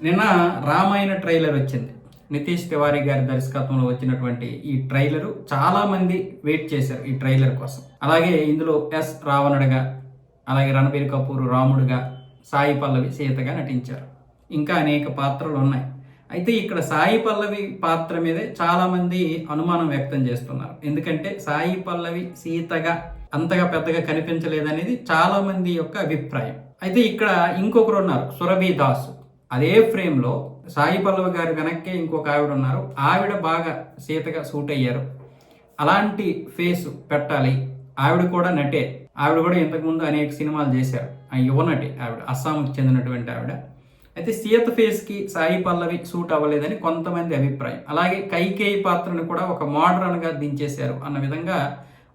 నిన్న రామాయణ ట్రైలర్ వచ్చింది. నితీష్ తివారీ గారి దర్శకత్వంలో వచ్చినటువంటి ఈ ట్రైలరు చాలా మంది వెయిట్ చేశారు ఈ ట్రైలర్ కోసం. అలాగే ఇందులో ఎస్ రావణుడిగా, అలాగే రణబీర్ కపూర్ రాముడిగా, సాయి పల్లవి సీతగా నటించారు. ఇంకా అనేక పాత్రలు ఉన్నాయి. అయితే ఇక్కడ సాయి పల్లవి పాత్ర మీదే చాలా మంది అనుమానం వ్యక్తం చేస్తున్నారు. ఎందుకంటే సాయి పల్లవి సీతగా అంతగా పెద్దగా కనిపించలేదనేది చాలా మంది యొక్క అభిప్రాయం. అయితే ఇక్కడ ఇంకొకరు ఉన్నారు, సురభి దాస్. అదే ఫ్రేమ్లో సాయి పల్లవి గారి వెనక్కే ఇంకొక ఆవిడ ఉన్నారు. ఆవిడ బాగా సీతగా సూట్ అయ్యారు. అలాంటి ఫేస్ పెట్టాలి. ఆవిడ కూడా నటే. ఆవిడ కూడా ఇంతకుముందు అనేక సినిమాలు చేశారు. ఆ యువ నటి ఆవిడ, అస్సాంకి చెందినటువంటి ఆవిడ. అయితే సీత ఫేస్కి సాయి పల్లవి సూట్ అవ్వలేదని కొంతమంది అభిప్రాయం. అలాగే కైకేయి పాత్రను కూడా ఒక మోడర్న్గా దించేశారు అన్న విధంగా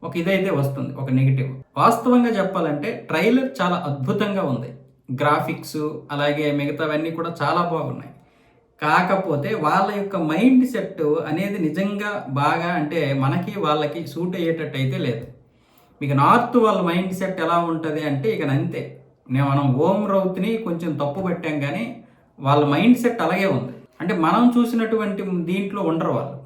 ఒక ఇదైతే వస్తుంది, ఒక నెగిటివ్. వాస్తవంగా చెప్పాలంటే ట్రైలర్ చాలా అద్భుతంగా ఉంది. గ్రాఫిక్స్ అలాగే మిగతావన్నీ కూడా చాలా బాగున్నాయి. కాకపోతే వాళ్ళ యొక్క మైండ్ సెట్ అనేది నిజంగా బాగా అంటే మనకి వాళ్ళకి సూట్ అయ్యేటట్టు అయితే లేదు. మీకు నార్త్ వాళ్ళ మైండ్ సెట్ ఎలా ఉంటుంది అంటే ఇక అంతే. మనం ఓం రౌత్ని కొంచెం తప్పు పెట్టాం కానీ వాళ్ళ మైండ్ సెట్ అలాగే ఉంది. అంటే మనం చూసినటువంటి దీంట్లో ఉండరు వాళ్ళు.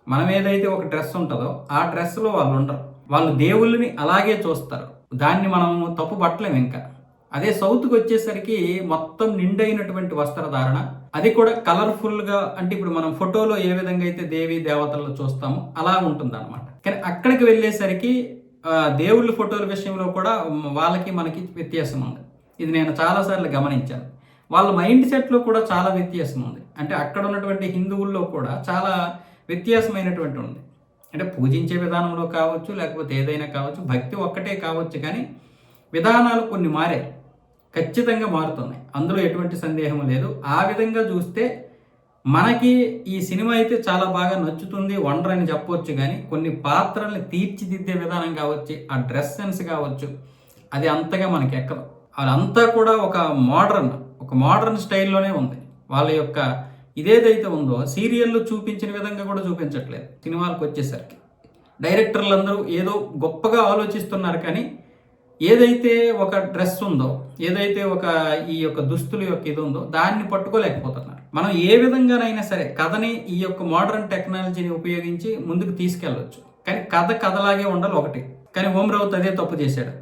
మనం ఏదైతే ఒక డ్రెస్ ఉంటుందో ఆ డ్రెస్లో వాళ్ళు ఉండరు. వాళ్ళు దేవుళ్ళని అలాగే చూస్తారు. దాన్ని మనం తప్పు పట్టలేము. ఇంకా అదే సౌత్కి వచ్చేసరికి మొత్తం నిండైనటువంటి వస్త్రధారణ, అది కూడా కలర్ఫుల్గా. అంటే ఇప్పుడు మనం ఫోటోలో ఏ విధంగా అయితే దేవీ దేవతల్లో చూస్తామో అలా ఉంటుంది అనమాట. కానీ అక్కడికి వెళ్ళేసరికి దేవుళ్ళ ఫోటోల విషయంలో కూడా వాళ్ళకి మనకి వ్యత్యాసం ఉంది. ఇది నేను చాలాసార్లు గమనించాను. వాళ్ళ మైండ్ సెట్లో కూడా చాలా వ్యత్యాసం ఉంది. అంటే అక్కడ ఉన్నటువంటి హిందువుల్లో కూడా చాలా వ్యత్యాసమైనటువంటి ఉంది. అంటే పూజించే విధానంలో కావచ్చు, లేకపోతే ఏదైనా కావచ్చు, భక్తి ఒక్కటే కావచ్చు, కానీ విధానాలు కొన్ని మారాయి, ఖచ్చితంగా మారుతున్నాయి. అందులో ఎటువంటి సందేహం లేదు. ఆ విధంగా చూస్తే మనకి ఈ సినిమా అయితే చాలా బాగా నచ్చుతుంది, వండర్ అని చెప్పవచ్చు. కానీ కొన్ని పాత్రల్ని తీర్చిదిద్దే విధానం కావచ్చు, ఆ డ్రెస్ సెన్స్ కావచ్చు, అది అంతగా మనకి ఎక్కదు. అదంతా కూడా ఒక మోడర్న్ స్టైల్లోనే ఉంది. వాళ్ళ యొక్క ఇదేదైతే ఉందో సీరియల్లో చూపించిన విధంగా కూడా చూపించట్లేదు. సినిమాలకు వచ్చేసరికి డైరెక్టర్లందరూ ఏదో గొప్పగా ఆలోచిస్తున్నారు, కానీ ఏదైతే ఒక డ్రెస్ ఉందో, ఏదైతే ఒక ఈ యొక్క దుస్తుల యొక్క ఇది ఉందో దాన్ని పట్టుకోలేకపోతున్నారు. మనం ఏ విధంగానైనా సరే కథని ఈ యొక్క మోడర్న్ టెక్నాలజీని ఉపయోగించి ముందుకు తీసుకెళ్ళవచ్చు, కానీ కథ కథలాగే ఉండాలి ఒకటి. కానీ ఓం రౌత్ అదే తప్పు చేశాడు,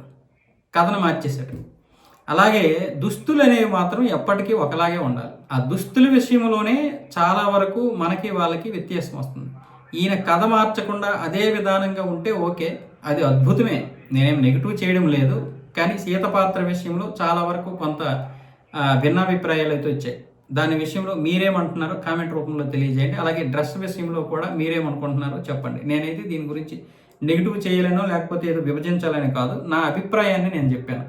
కథను మార్చేశాడు. అలాగే దుస్తులు అనేవి మాత్రం ఎప్పటికీ ఒకలాగే ఉండాలి. ఆ దుస్తుల విషయంలోనే చాలా వరకు మనకి వాళ్ళకి వ్యత్యాసం వస్తుంది. ఈయన కథ మార్చకుండా అదే విధానంగా ఉంటే ఓకే, అది అద్భుతమే, నేనేం నెగిటివ్ చేయడం లేదు. కానీ సీత పాత్ర విషయంలో చాలా వరకు కొంత భిన్నాభిప్రాయాలు అయితే వచ్చాయి. దాని విషయంలో మీరేమంటున్నారో కామెంట్ రూపంలో తెలియజేయండి. అలాగే డ్రెస్ విషయంలో కూడా మీరేమనుకుంటున్నారో చెప్పండి. నేనైతే దీని గురించి నెగిటివ్ చేయలేనో లేకపోతే ఏదో విభజించాలని కాదు, నా అభిప్రాయాన్ని నేను చెప్పాను.